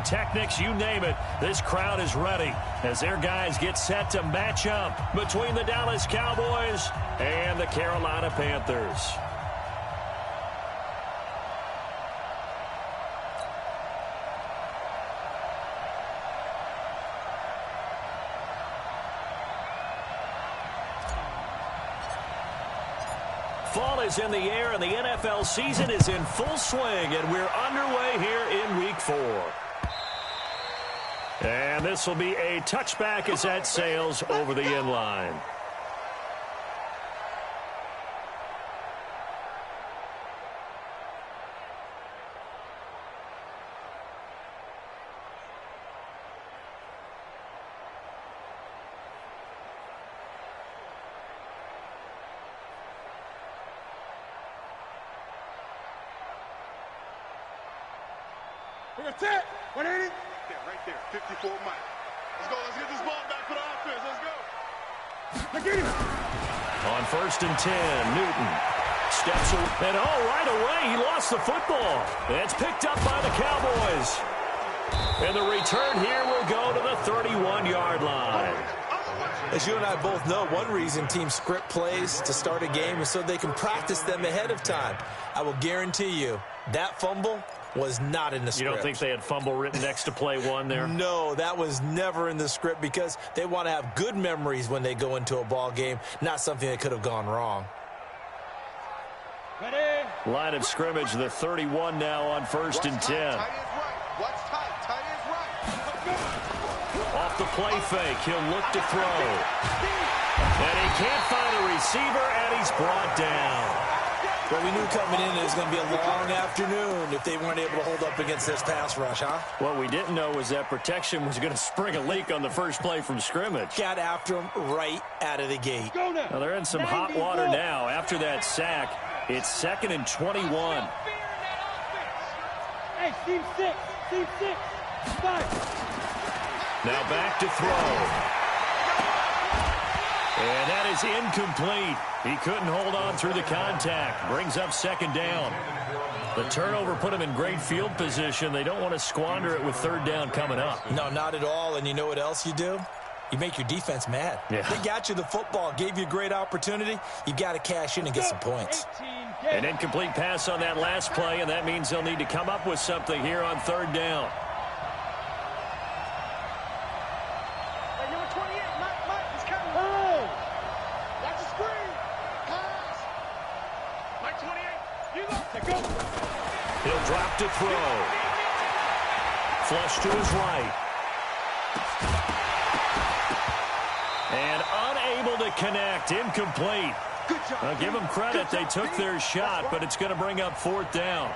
pyrotechnics, you name it. This crowd is ready as their guys get set to match up between the Dallas Cowboys and the Carolina Panthers. Fall is in the air, and the NFL season is in full swing, and we're underway here in Week 4. And this will be a touchback as that sails over the end line. That's it. 180. Yeah, right there. 54 Mike. Let's go. Let's get this ball back for the offense. Let's go. Let's get him. On 1st and 10, Newton steps away. And right away, he lost the football. It's picked up by the Cowboys. And the return here will go to the 31-yard line. As you and I both know, one reason teams script plays to start a game is so they can practice them ahead of time. I will guarantee you that fumble was not in the script. You don't think they had fumble written next to play one there? No, that was never in the script because they want to have good memories when they go into a ball game, not something that could have gone wrong. Ready. Line of scrimmage, the 31 now on 1st and 10. Tight ends right. Watch tight. Tight ends right. Off the play fake, he'll look to throw. And he can't find a receiver, and he's brought down. Well, we knew coming in it was going to be a long afternoon if they weren't able to hold up against this pass rush, huh? What we didn't know was that protection was going to spring a leak on the first play from scrimmage. Got after him right out of the gate. Now they're in some hot water now. After that sack, it's 2nd and 21. Hey, team 6. Team 6. 5. Now back to throw. And that is incomplete. He couldn't hold on through the contact. Brings up 2nd down. The turnover put him in great field position. They don't want to squander it with 3rd down coming up. No, not at all. And you know what else you do? You make your defense mad. Yeah. They got you the football, gave you a great opportunity. You got to cash in and get some points. An incomplete pass on that last play, and that means they'll need to come up with something here on 3rd down. He'll drop to throw. Flush to his right. And unable to connect. Incomplete. I'll give them credit. They took their shot, but it's going to bring up 4th down.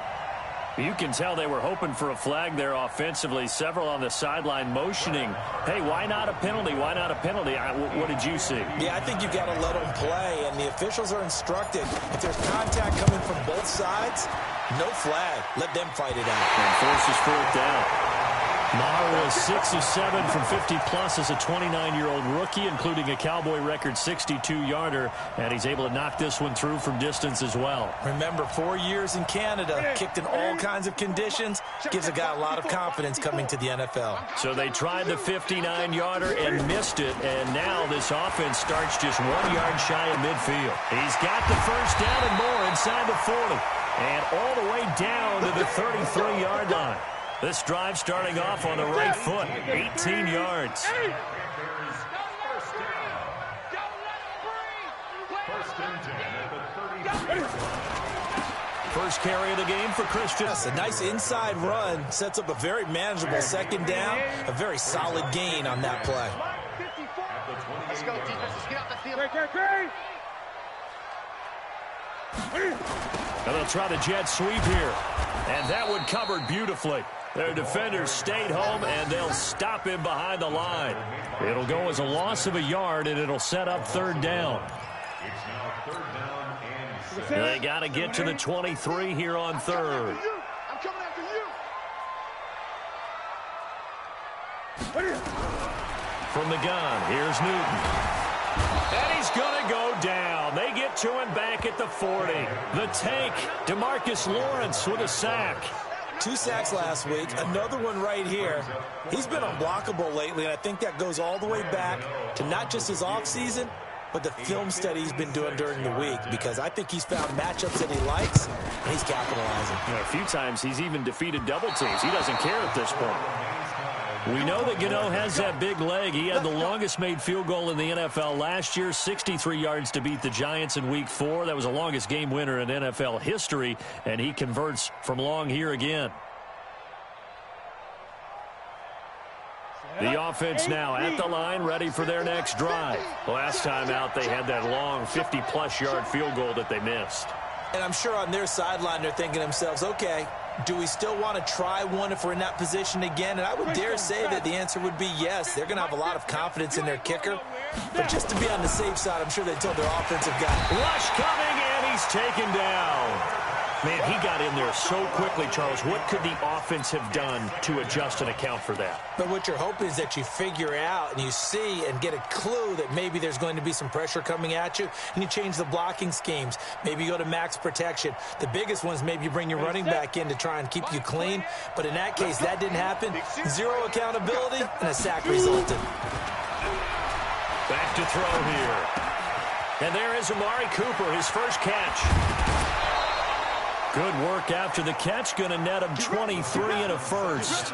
You can tell they were hoping for a flag there offensively. Several on the sideline motioning. Hey, why not a penalty? Why not a penalty? What did you see? Yeah, I think you've got to let them play, and the officials are instructed. If there's contact coming from both sides, no flag. Let them fight it out. And forces 4th down. Maher was 6 of 7 from 50-plus as a 29-year-old rookie, including a Cowboy record 62-yarder, and he's able to knock this one through from distance as well. Remember, 4 years in Canada, kicked in all kinds of conditions, gives a guy a lot of confidence coming to the NFL. So they tried the 59-yarder and missed it, and now this offense starts just 1 yard shy of midfield. He's got the 1st down and more inside the 40, and all the way down to the 33-yard line. This drive starting off on the right foot, 18 yards. First carry of the game for Christian. Yes, a nice inside run. Sets up a very manageable 2nd down. A very solid gain on that play. Let's go, defense. Let's get out the field. And they'll try the jet sweep here. And that one covered beautifully. Their defenders stayed home, and they'll stop him behind the line. It'll go as a loss of a yard, and it'll set up 3rd down. They got to get to the 23 here on 3rd. I'm coming after you. From the gun, here's Newton. And he's going to go down. They get to him back at the 40. The tank, DeMarcus Lawrence with a sack. 2 sacks last week, another one right here. He's been unblockable lately, and I think that goes all the way back to not just his offseason, but the film study he's been doing during the week, because I think he's found matchups that he likes, and he's capitalizing. A few times he's even defeated double teams. He doesn't care at this point. We know that Gano has that big leg. He had the longest made field goal in the NFL last year, 63 yards to beat the Giants in Week 4. That was the longest game winner in NFL history, and he converts from long here again. The offense now at the line, ready for their next drive. Last time out, they had that long 50-plus yard field goal that they missed. And I'm sure on their sideline they're thinking to themselves, okay, do we still want to try one if we're in that position again? And I would dare say that the answer would be yes. They're going to have a lot of confidence in their kicker. But just to be on the safe side, I'm sure they told their offensive guy. Rush coming, and he's taken down. Man, he got in there so quickly, Charles. What could the offense have done to adjust and account for that? But what you're hoping is that you figure out and you see and get a clue that maybe there's going to be some pressure coming at you, and you change the blocking schemes. Maybe you go to max protection. The biggest ones, maybe you bring your running back in to try and keep you clean. But in that case, that didn't happen. Zero accountability, and a sack resulted. Back to throw here. And there is Amari Cooper, his first catch. Good work after the catch. Going to net him 23 and a first.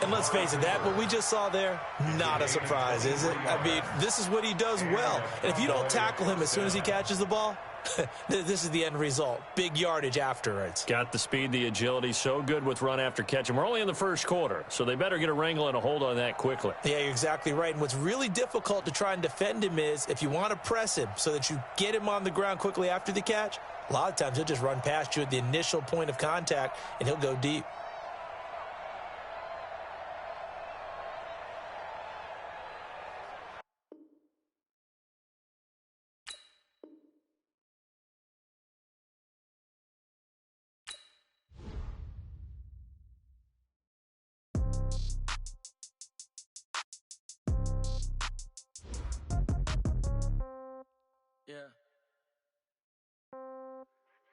And let's face it, that what we just saw there, not a surprise, is it? I mean, this is what he does well. And if you don't tackle him as soon as he catches the ball, this is the end result. Big yardage afterwards. Got the speed, the agility, so good with run after catch. And we're only in the first quarter, so they better get a wrangle and a hold on that quickly. Yeah, you're exactly right. And what's really difficult to try and defend him is if you want to press him so that you get him on the ground quickly after the catch, a lot of times he'll just run past you at the initial point of contact, and he'll go deep.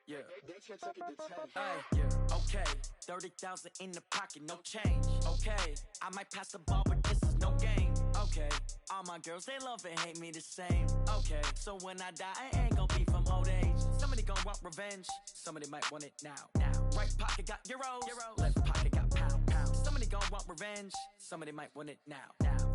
Yeah. Hey, yeah. Okay. 30,000 in the pocket, no change. Okay. I might pass the ball, but this is no game. Okay. All my girls, they love and hate me the same. Okay. So when I die, I ain't gonna be from old age. Somebody gonna want revenge. Somebody might want it now. Right pocket got euros. Left pocket got pound. Somebody gonna want revenge. Somebody might want it now.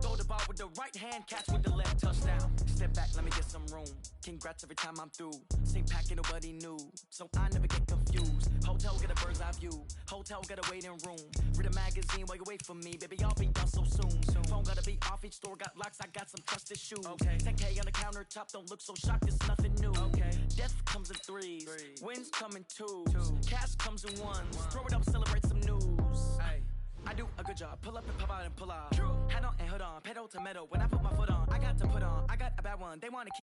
Throw the ball with the right hand, catch with the left, touchdown. Step back, let me get some room. Congrats every time I'm through. Same packet, nobody knew. So I never get confused. Hotel get a bird's eye view. Hotel get a waiting room. Read a magazine while you wait for me. Baby, I'll be done so soon. Phone gotta be off, each store got locks. I got some trusted shoes. Okay. 10K on the countertop, don't look so shocked, it's nothing new. Okay. Death comes in threes. Wins come in twos. Cash comes in ones. Throw it up, celebrate some news. Ay. I do a good job. Pull up and pop out and pull out. True. Head on and hood on. Pedal to metal. When I put my foot on, I got to put on. I got a bad one. They want to keep.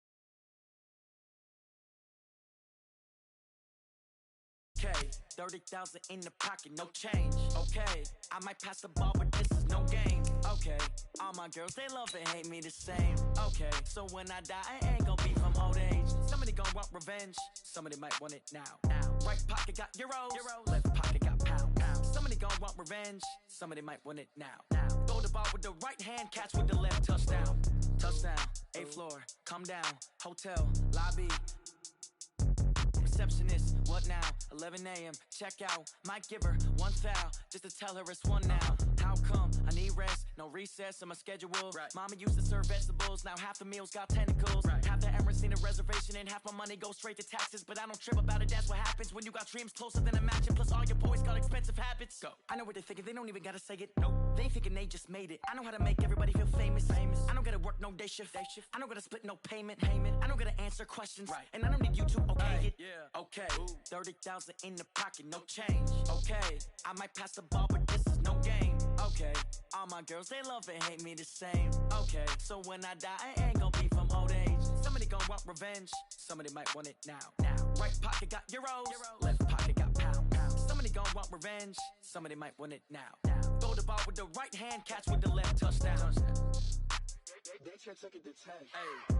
Okay, 30,000 in the pocket, no change. Okay, I might pass the ball, but this is no game. Okay, all my girls, they love and hate me the same. Okay, so when I die, I ain't gonna be from old age. Somebody gonna want revenge. Somebody might want it now. Right pocket got euros. Left pocket got pound. Somebody gonna want revenge. Somebody might want it now. Throw the ball with the right hand, catch with the left, touchdown. Touchdown, 8th floor, come down. Hotel, lobby. Receptionist, what now? 11 a.m. Check out. Might give her one foul just to tell her it's one now. How come? I need rest, no recess in my schedule. Right. Mama used to serve vegetables, now half the meals got tentacles. Right. Half the Emirates need a reservation and half my money goes straight to taxes. But I don't trip about it, that's what happens when you got dreams closer than a matching. Plus all your boys got expensive habits. Go. I know what they're thinking, they don't even gotta say it. Nope. They ain't thinking they just made it. I know how to make everybody feel famous. I don't gotta work no day shift. I don't gotta split no payment. I don't gotta answer questions. Right. And I don't need you to okay it. Yeah. Okay. 30,000 in the pocket, no change. Okay. I might pass the ball, but this is no game. Okay. All my girls, they love and hate me the same. Okay. So when I die, I ain't gonna be from old age. Somebody gonna want revenge. Somebody might want it now. Right pocket got euros. Left pocket got pound. Somebody gonna want revenge. Somebody might want it now. Throw the ball with the right hand, catch with the left, touchdown. They took it to 10. Hey.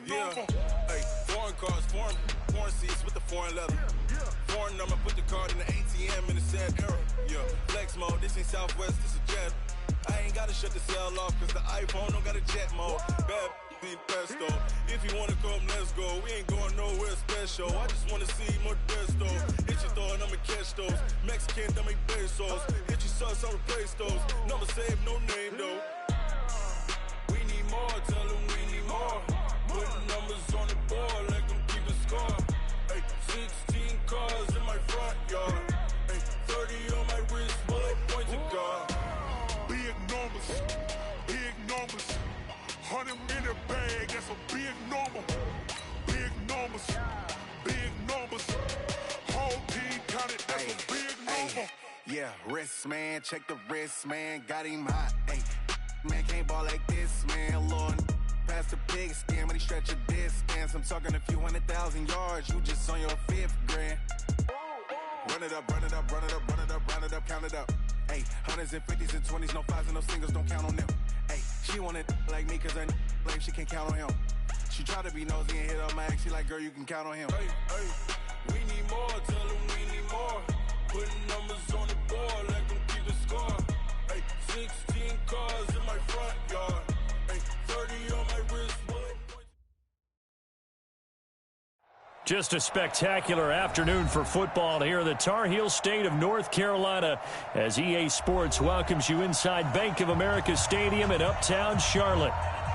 Yeah, hey, foreign cars, foreign seats with the foreign leather. Foreign number, put the card in the ATM in the sad era. Yeah, flex mode, this ain't Southwest, this a jet. I ain't gotta shut the cell off, cause the iPhone don't got a jet mode. Bad ain't pesto. If you wanna come, let's go. We ain't going nowhere special. I just wanna see more desto. Hit your thought, I'ma catch those. Mexican, that make pesos. Hit your sus, I'll replace those. Number saved, no name though. We need more, tell them we need more. Putting numbers on the board like I'm keeping score. Hey, 16 cars in my front yard. Hey, 30 on my wrist, bullet points to God. Big numbers, big numbers. 100 in the bag, that's a big number. Big numbers, big numbers. Whole team counted, that's a big number. Yeah, wrist man, check the wrist man, got him hot. Ay, man can't ball like this, man. Lord, past the pig skin, but he stretch a distance. I'm talking a few 100,000 yards, you just on your 5th grand. Run it up, run it up, run it up, run it up, run it up, count it up. Ay, 100s and 50s and 20s, no 5s and no singles, don't count on them. Ay, she wanted like me cause her like she can't count on him. She try to be nosy and hit up my ex, she like, girl, you can count on him. Hey, hey, we need more, tell them we need more. Putting numbers on the board like I'm keeping score. Hey, 16 cars in my front yard. Hey, 30 on my wrist. Just a spectacular afternoon for football here in the Tar Heel state of North Carolina as EA Sports welcomes you inside Bank of America Stadium in Uptown Charlotte.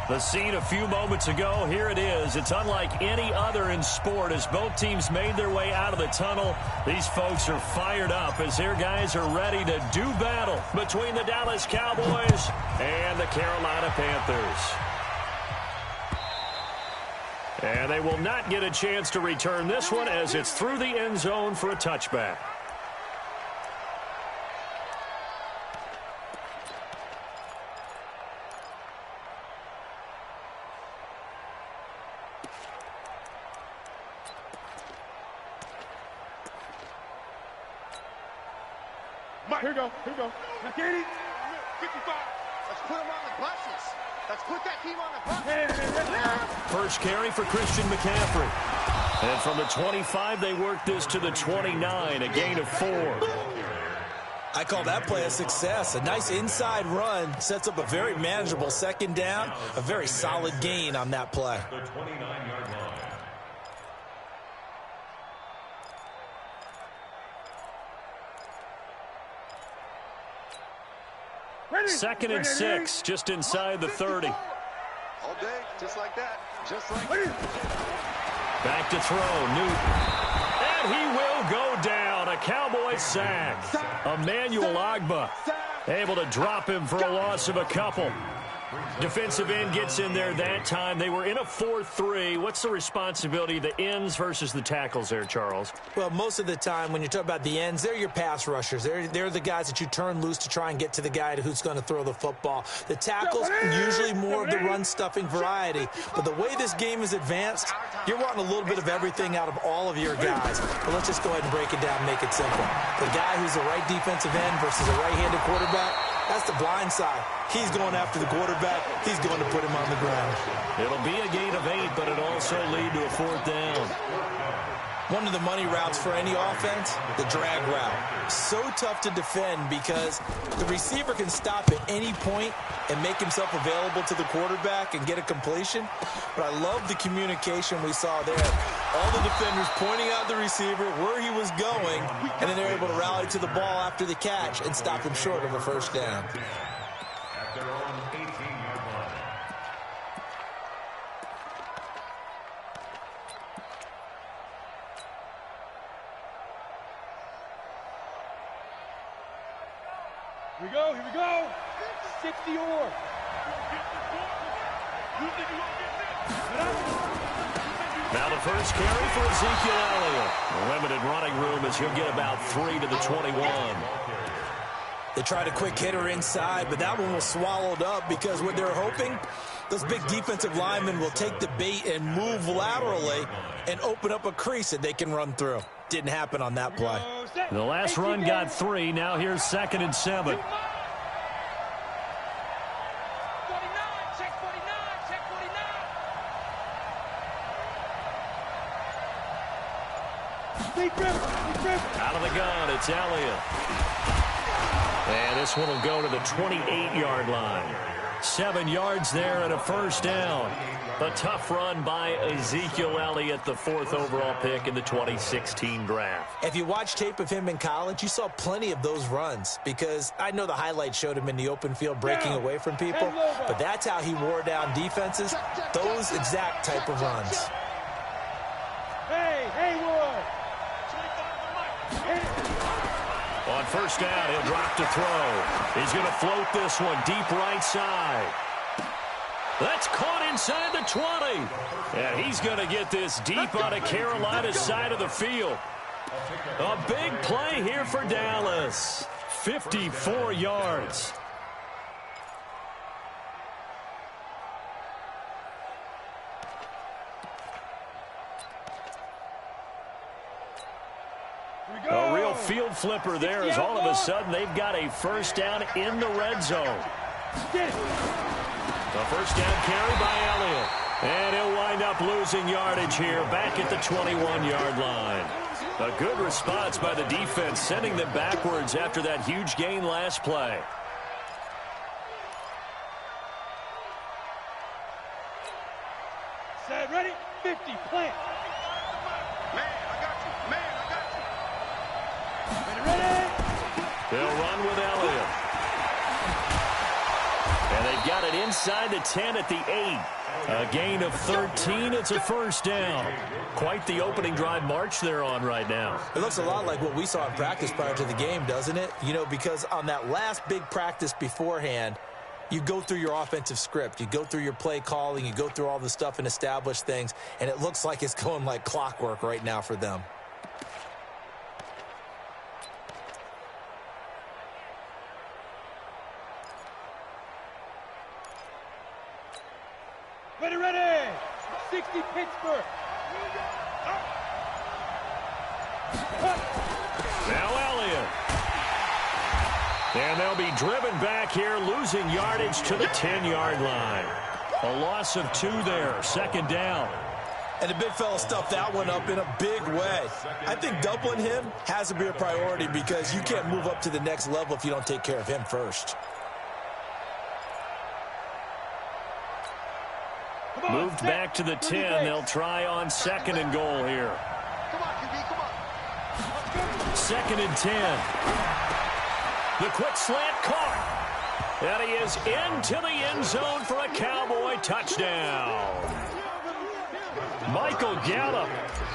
The scene a few moments ago, here it is. It's unlike any other in sport as both teams made their way out of the tunnel. These folks are fired up as their guys are ready to do battle between the Dallas Cowboys and the Carolina Panthers. And they will not get a chance to return this one as it's through the end zone for a touchback. Mike, here we go, here we go. Now, Katie, 55. Let's put him on the buses. Let's put that team on the buses. First carry for Christian McCaffrey. And from the 25, they work this to the 29, a gain of 4. I call that play a success. A nice inside run sets up a very manageable second down, a very solid gain on that play. The 29-yard line. Second and 6, just inside the 30. All day, just like that. Just like that. Back to throw, Newton. And he will go down. A Cowboy sack. Emmanuel Ogbah able to drop him for a loss of a couple. Defensive end gets in there that time. They were in a 4-3. What's the responsibility of the ends versus the tackles there, Charles? Well, most of the time when you talk about the ends, they're your pass rushers. They're the guys that you turn loose to try and get to the guy who's going to throw the football. The tackles, usually more of the run-stuffing variety. But the way this game is advanced, you're wanting a little bit of everything out of all of your guys. But let's just go ahead and break it down and make it simple. The guy who's the right defensive end versus a right-handed quarterback, that's the blind side. He's going after the quarterback. He's going to put him on the ground. It'll be a gain of 8, but it'll also lead to a 4th down. One of the money routes for any offense, the drag route. So tough to defend because the receiver can stop at any point and make himself available to the quarterback and get a completion. But I love the communication we saw there. All the defenders pointing out the receiver, where he was going, and then they're able to rally to the ball after the catch and stop him short of a first down. At their own 18-yard line. Here we go, here we go. 60 or. Now the first carry for Ezekiel Elliott. Limited running room as he'll get about 3 to the 21. They tried a quick hitter inside, but that one was swallowed up because what they're hoping, those big defensive linemen will take the bait and move laterally and open up a crease that they can run through. Didn't happen on that play. The last run got 3. Now here's 2nd and 7. Out of the gun, it's Elliott. And this one will go to the 28-yard line. 7 yards there and a first down. A tough run by Ezekiel Elliott, the 4th overall pick in the 2016 draft. If you watch tape of him in college, you saw plenty of those runs, because I know the highlights showed him in the open field breaking away from people, but that's how he wore down defenses, those exact type of runs. Hey, Haywood! On first down, he'll drop to throw. He's going to float this one deep right side. That's caught inside the 20. And he's going to get this deep on the Carolina side of the field. A big play here for Dallas. 54 yards. A real field flipper there, as all of a sudden they've got a first down in the red zone. The first down carry by Elliott. And he'll wind up losing yardage here back at the 21-yard line. A good response by the defense, sending them backwards after that huge gain last play. Set, ready, 50, plant. They'll run with Elliott. And they've got it inside the 10 at the 8. A gain of 13. It's a first down. Quite the opening drive march they're on right now. It looks a lot like what we saw in practice prior to the game, doesn't it? You know, because on that last big practice beforehand, you go through your offensive script. You go through your play calling. You go through all the stuff and establish things. And it looks like it's going like clockwork right now for them. Ready, 60 Pittsburgh. Now Elliott. And they'll be driven back here, losing yardage to the 10-yard line. A loss of 2 there, second down. And the big fella stuffed that one up in a big way. I think doubling him has to be a priority, because you can't move up to the next level if you don't take care of him first. Moved back to the 10. They'll try on 2nd and goal here. 2nd and 10. The quick slant caught. And he is into the end zone for a Cowboy touchdown. Michael Gallup,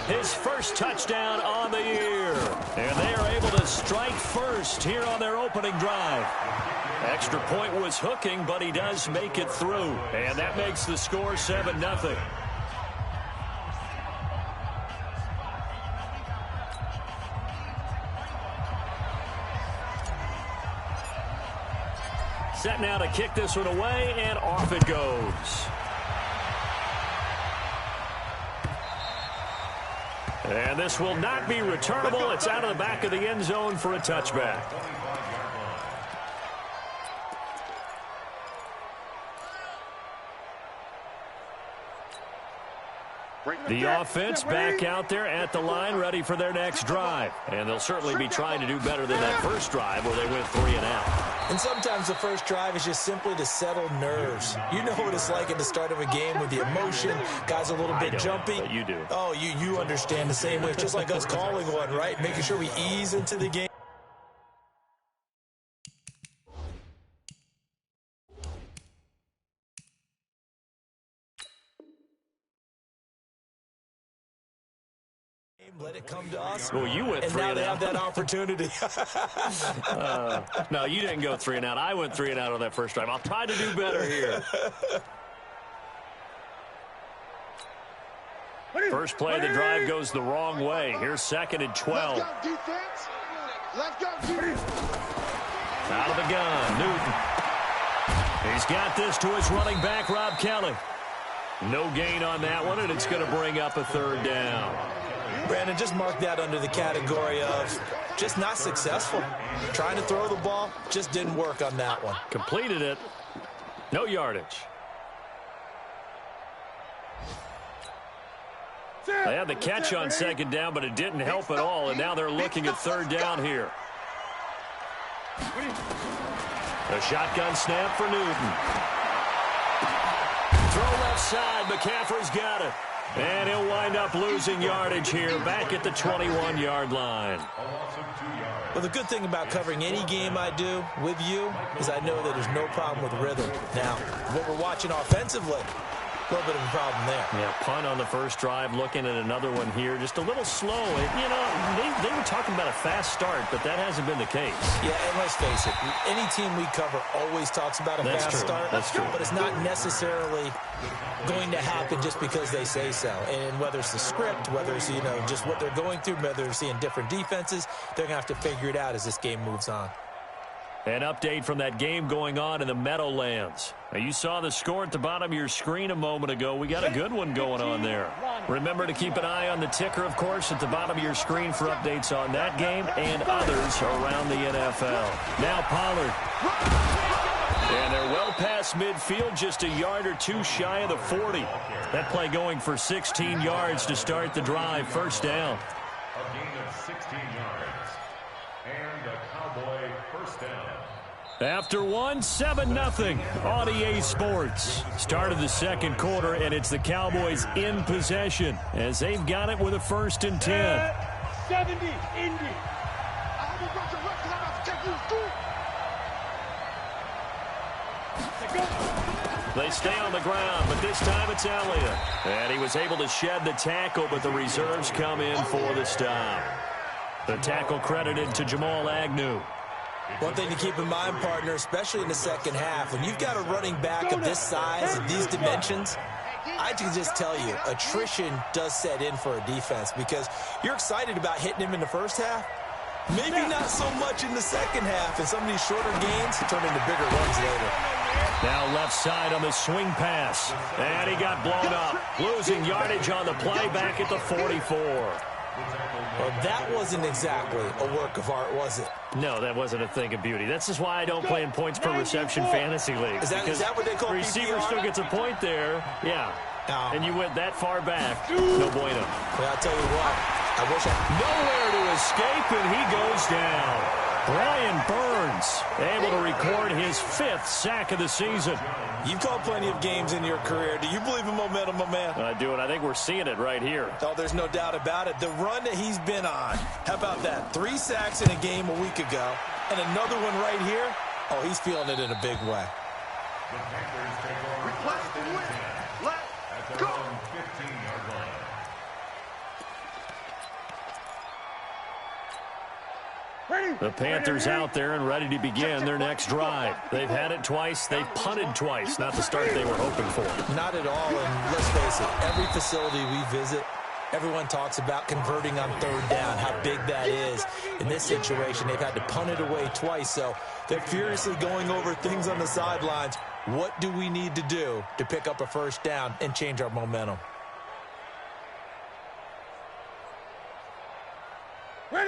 his first touchdown on the year. And they are able to strike first here on their opening drive. Extra point was hooking, but he does make it through. And that makes the score 7-0. Set now to kick this one away, and off it goes. And this will not be returnable. It's out of the back of the end zone for a touchback. The offense back out there at the line, ready for their next drive. And they'll certainly be trying to do better than that first drive where they went 3 and out. And sometimes the first drive is just simply to settle nerves. You know what it's like at the start of a game with the emotion. Guys are a little bit jumpy. But you do. Oh, you understand the same way. It's just like us calling one, right? Making sure we ease into the game. Let it come to us. Well, you went 3 and now and they out. have that opportunity. No, you didn't go 3 and out. I went 3 and out on that first drive. I'll try to do better here. First play of the drive goes the wrong way. Here's 2nd and 12. Let's go, defense. Let's go, defense. Out of the gun, Newton. He's got this to his running back, Rob Kelly. No gain on that one, and it's going to bring up a 3rd down. Brandon, just mark that under the category of just not successful. Trying to throw the ball, just didn't work on that one. Completed it. No yardage. They had the catch on second down, but it didn't help at all, and now they're looking at third down here. A shotgun snap for Newton. Throw left side. McCaffrey's got it. And he'll wind up losing yardage here back at the 21-yard line. Well, the good thing about covering any game I do with you is I know that there's no problem with rhythm. Now, what we're watching offensively, a little bit of a problem there. Yeah, punt on the first drive, looking at another one here. Just a little slow. You know, they were talking about a fast start, but that hasn't been the case. Yeah, and let's face it, any team we cover always talks about a fast start. That's true. But it's not necessarily going to happen just because they say so. And whether it's the script, whether it's, you know, just what they're going through, whether they're seeing different defenses, they're going to have to figure it out as this game moves on. An update from that game going on in the Meadowlands. Now, you saw the score at the bottom of your screen a moment ago. We got a good one going on there. Remember to keep an eye on the ticker, of course, at the bottom of your screen for updates on that game and others around the NFL. Now Pollard. And they're well past midfield, just a yard or two shy of the 40. That play going for 16 yards to start the drive. First down. A gain of 16 yards. And a Cowboy first down. After 7-0 on EA Sports. Started the second quarter, and it's the Cowboys in possession as they've got it with a 1st and 10. 70, Indy. I hope you brought your record. I'm about to take you to school. They stay on the ground, but this time it's Elliott. And he was able to shed the tackle, but the reserves come in for the stop. The tackle credited to Jamal Agnew. One thing to keep in mind, partner, especially in the second half, when you've got a running back of this size and these dimensions, I can just tell you, attrition does set in for a defense because you're excited about hitting him in the first half. Maybe not so much in the second half, and some of these shorter gains turn into bigger runs later. Now left side on the swing pass. And he got blown up. Losing yardage on the play back at the 44. Well, that wasn't exactly a work of art, was it? No, that wasn't a thing of beauty. That's just why I don't play in points per reception fantasy leagues. Is that what they call receiver PPR? still gets a point there. Yeah. No. And you went that far back. No bueno. Well, I'll tell you what. I wish Nowhere to escape, and he goes down. Brian Burns able to record his 5th sack of the season. You've called plenty of games in your career. Do you believe in momentum, my man? I do, and I think we're seeing it right here. Oh, there's no doubt about it. The run that he's been on. How about that? 3 sacks in a game a week ago, and another one right here. Oh, he's feeling it in a big way. The Panthers take over first and 10 at their own 15-yard line. The Panthers out there and ready to begin their next drive. They've had it twice. They've punted twice. Not the start they were hoping for. Not at all, and let's face it, every facility we visit, everyone talks about converting on third down, how big that is. In this situation, they've had to punt it away twice, so they're furiously going over things on the sidelines. What do we need to do to pick up a first down and change our momentum?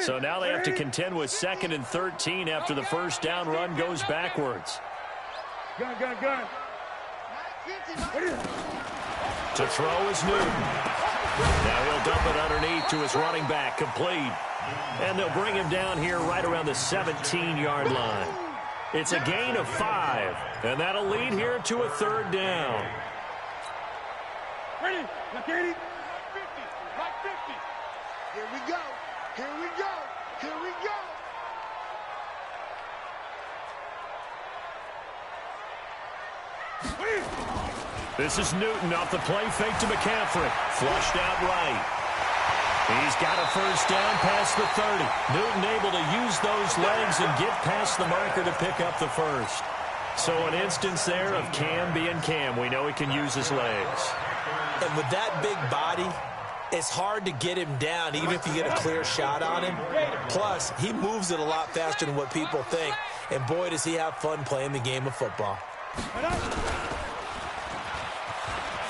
So now they have to contend with 2nd and 13 after the first down run goes backwards. Gun. To throw is Newton. Now he'll dump it underneath to his running back, complete. And they'll bring him down here right around the 17-yard line. It's a gain of 5, and that'll lead here to a 3rd down. Ready? Look, 80. Right 50. Here we go. Here we go. Here we go. This is Newton off the play fake to McCaffrey. Flushed out right. He's got a first down past the 30. Newton able to use those legs and get past the marker to pick up the first. So an instance there of Cam being Cam. We know he can use his legs. And with that big body, it's hard to get him down, even if you get a clear shot on him. Plus, he moves it a lot faster than what people think. And boy, does he have fun playing the game of football.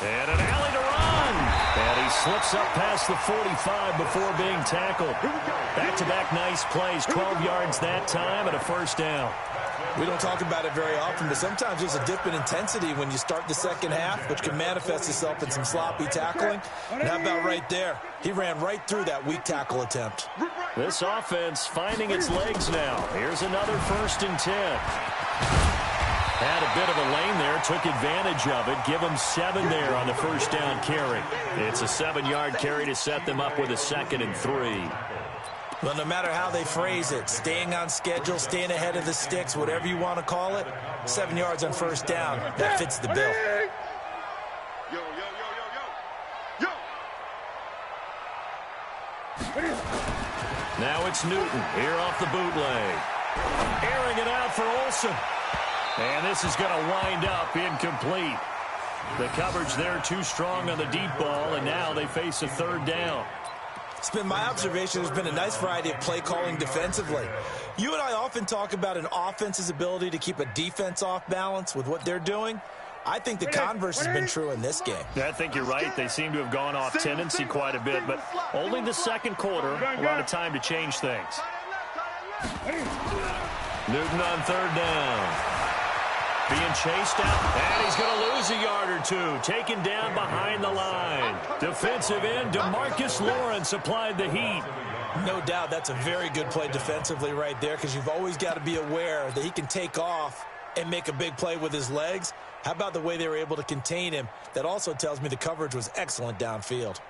And an alley to run. And he slips up past the 45 before being tackled. Back-to-back nice plays, 12 yards that time and a first down. We don't talk about it very often, but sometimes there's a dip in intensity when you start the second half, which can manifest itself in some sloppy tackling. And how about right there? He ran right through that weak tackle attempt. This offense finding its legs now. Here's another 1st and 10. Had a bit of a lane there, took advantage of it. Give them 7 there on the 1st down carry. It's a 7-yard carry to set them up with a 2nd and 3. Well, no matter how they phrase it, staying on schedule, staying ahead of the sticks, whatever you want to call it, 7 yards on 1st down, that fits the bill. Now it's Newton here off the bootleg. Airing it out for Olsen. And this is going to wind up incomplete. The coverage there too strong on the deep ball, and now they face a 3rd down. It's been my observation there's been a nice variety of play calling defensively. You and I often talk about an offense's ability to keep a defense off balance with what they're doing. I think the converse has been true in this game. I think you're right. They seem to have gone off tendency quite a bit, but only the 2nd quarter, a lot of time to change things. Newton on 3rd down. Being chased out, and he's going to lose a yard or 2. Taken down behind the line. Defensive end, DeMarcus Lawrence applied the heat. No doubt that's a very good play defensively right there, because you've always got to be aware that he can take off and make a big play with his legs. How about the way they were able to contain him? That also tells me the coverage was excellent downfield.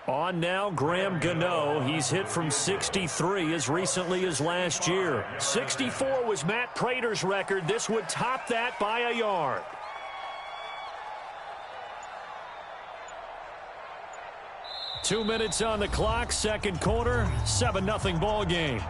On now, Graham Gano. He's hit from 63 as recently as last year. 64 was Matt Prater's record. This would top that by a yard. Two minutes on the clock, 2nd quarter, 7-0 ball game.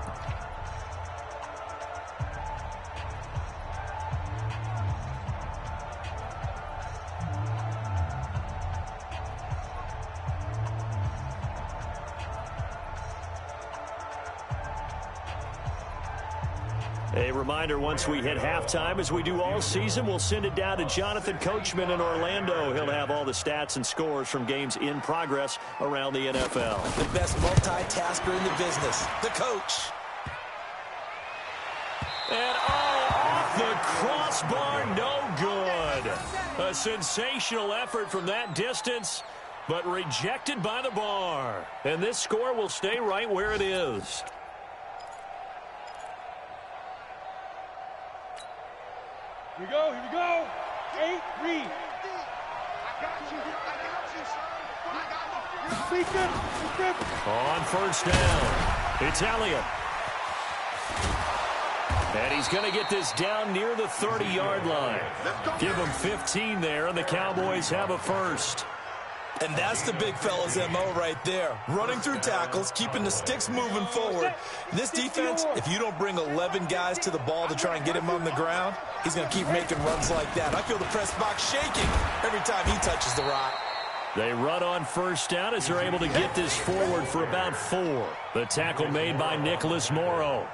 A reminder, once we hit halftime, as we do all season, we'll send it down to Jonathan Coachman in Orlando. He'll have all the stats and scores from games in progress around the NFL. The best multitasker in the business, the coach. And off the crossbar, no good. A sensational effort from that distance, but rejected by the bar. And this score will stay right where it is. Here we go, here we go. 8, read. I got you, son. Beat them. On 1st down, it's Elliott. And he's going to get this down near the 30-yard line. Give him 15 there, and the Cowboys have a 1st. And that's the big fella's MO right there. Running through tackles, keeping the sticks moving forward. This defense, if you don't bring 11 guys to the ball to try and get him on the ground, he's going to keep making runs like that. I feel the press box shaking every time he touches the rock. They run on 1st down as they're able to get this forward for about 4. The tackle made by Nicholas Morrow.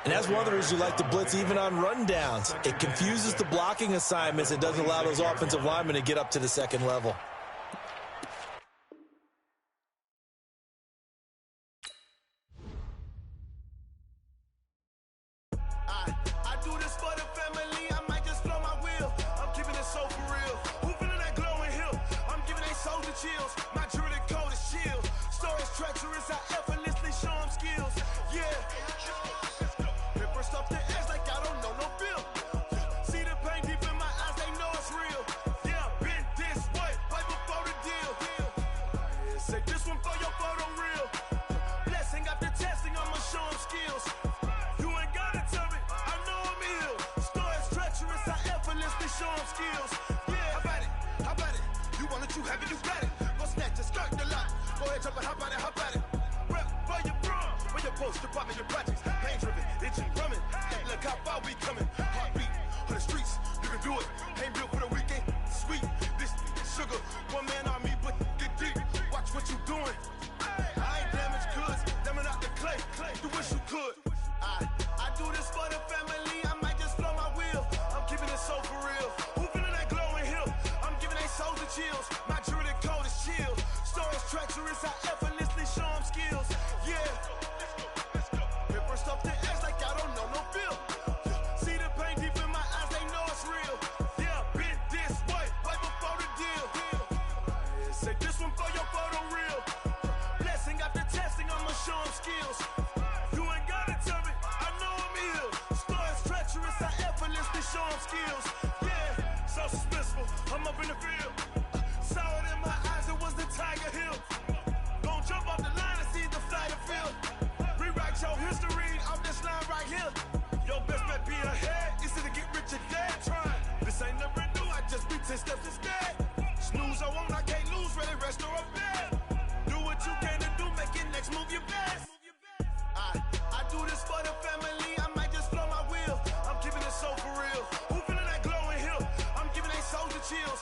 And that's one of the reasons you like to blitz even on rundowns. It confuses the blocking assignments and doesn't allow those offensive linemen to get up to the 2nd level. Chills, my jewelry code is chill. Stories treacherous, I effortlessly show them skills. Yeah, paper stuff the edge like I don't know no bill. See the pain deep in my eyes, they know it's real. Yeah, been this way, right before the deal. Yeah, say this one for your photo real. Blessing after testing, I'ma show them skills. You ain't gotta tell me, I know I'm ill. Stories treacherous, I effortlessly show them skills. Yeah, how about it? How about it? You want it, you have it, you got it. Go snatch it, skirt the lot. Go ahead, jump it, how about it, how about it? Rep for your bro, for your post, your pop, and your projects. Pain driven, itching, drumming. Look how far we coming. Heartbeat for the streets, you can do it. Ain't built for the weekend, sweet. This sugar, one man army, but get deep. Watch what you doing. I ain't damaged goods, damn it out the clay. You wish you could. I do this for the family, I might just blow my wheel. I'm keeping it so for real. Who feeling that glowing hill? I'm giving they souls the chills. My jewelry code is chill. Stories treacherous, I'm up in the field. Saw it in my eyes, it was the Tiger Hill. Gon' jump off the line and see the flight of field. Rewrite your history off this line right here. Your best bet be ahead, easy to get rich or dead trying. This ain't never new, I just be 10 steps instead. Snooze I won't, I can't lose, ready, rest or a bed. Do what you can to do, make your next move your best. I do this for the family, I might just blow my wheel. I'm keeping it so for real. Who feeling that glowing hill? I'm giving they soldier chills.